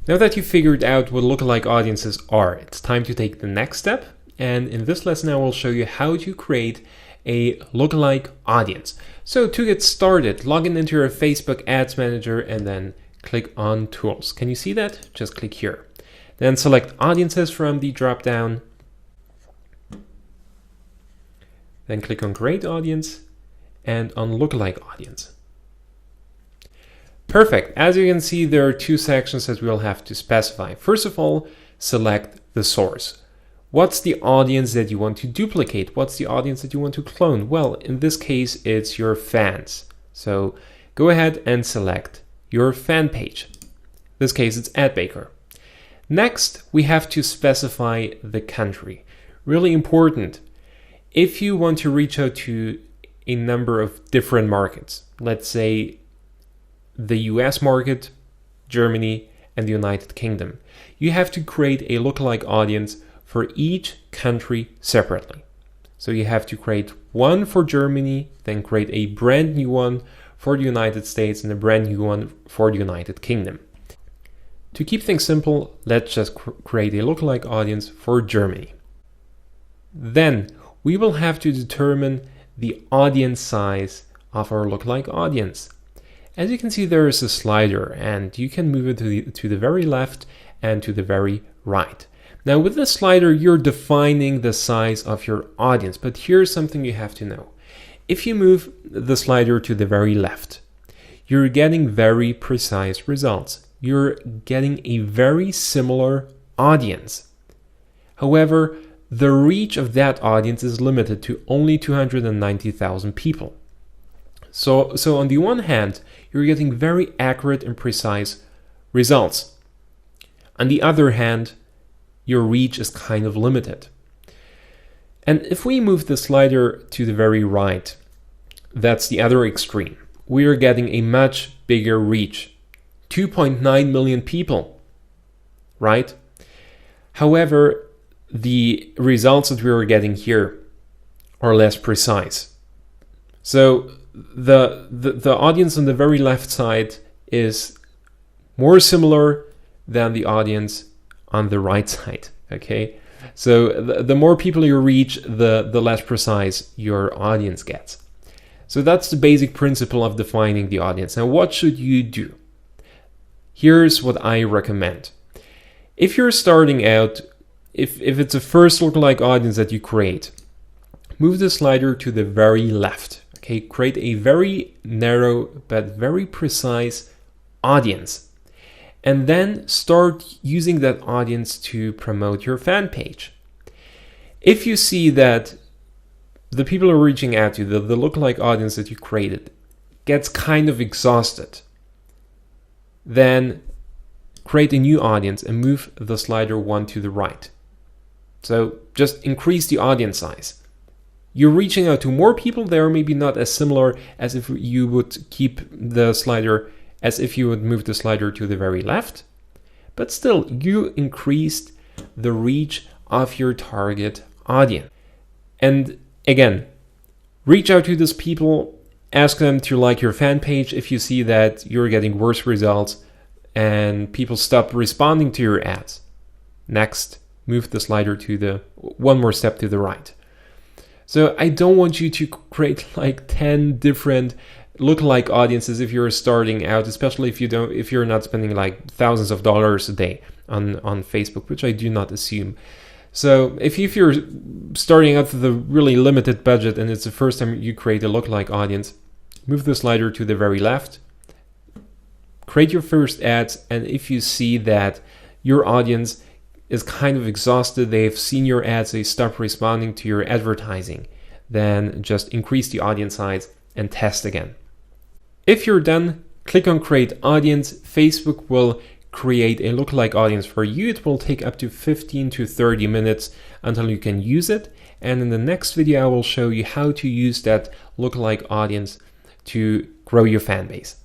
Now that you've figured out what lookalike audiences are, it's time to take the next step. And in this lesson, I will show you how to create a lookalike audience. So to get started, log in into your Facebook Ads Manager and then click on Tools. Can you see that? Just click here. Then select Audiences from the drop-down. Then click on Create Audience and on Lookalike Audience. Perfect. As you can see, there are two sections that we'll have to specify. First of all, select the source. What's the audience that you want to duplicate? What's the audience that you want to clone? Well, in this case, it's your fans. So go ahead and select your fan page. In this case, it's AdBaker. Next, we have to specify the country. Really important. If you want to reach out to a number of different markets, let's say the US market, Germany, and the United Kingdom, you have to create a lookalike audience for each country separately. So you have to create one for Germany, then create a brand new one for the United States and a brand new one for the United Kingdom. To keep things simple, let's just create a lookalike audience for Germany. Then we will have to determine the audience size of our lookalike audience. As you can see, there is a slider and you can move it to the very left and to the very right. Now with the slider, you're defining the size of your audience, but here's something you have to know. If you move the slider to the very left, you're getting very precise results. You're getting a very similar audience. However, the reach of that audience is limited to only 290,000 people. So on the one hand, you're getting very accurate and precise results. On the other hand, your reach is kind of limited. And if we move the slider to the very right, that's the other extreme. We are getting a much bigger reach, 2.9 million people, right? However, the results that we are getting here are less precise. So the audience on the very left side is more similar than the audience on the right side, okay? So the more people you reach, the less precise your audience gets. So that's the basic principle of defining the audience. Now, what should you do? Here's what I recommend. If you're starting out, if it's a first lookalike audience that you create, move the slider to the very left. Okay, create a very narrow but very precise audience. And then start using that audience to promote your fan page. If you see that the people who are reaching out to you, the lookalike audience that you created, gets kind of exhausted, then create a new audience and move the slider one to the right. So just increase the audience size. You're reaching out to more people. They are maybe not as similar as if you would keep the slider, as if you would move the slider to the very left. But still, you increased the reach of your target audience. And again, reach out to those people, ask them to like your fan page if you see that you're getting worse results and people stop responding to your ads. Next, move the slider to the one more step to the right. So I don't want you to create like 10 different lookalike audiences if you're starting out, especially if you're not spending like thousands of dollars a day on Facebook, which I do not assume. So if you're starting out with a really limited budget and it's the first time you create a lookalike audience, move the slider to the very left, create your first ads, and if you see that your audience is kind of exhausted, they've seen your ads, they stop responding to your advertising, then just increase the audience size and test again. If you're done, click on Create Audience. Facebook will create a lookalike audience for you. It will take up to 15 to 30 minutes until you can use it. And in the next video, I will show you how to use that lookalike audience to grow your fan base.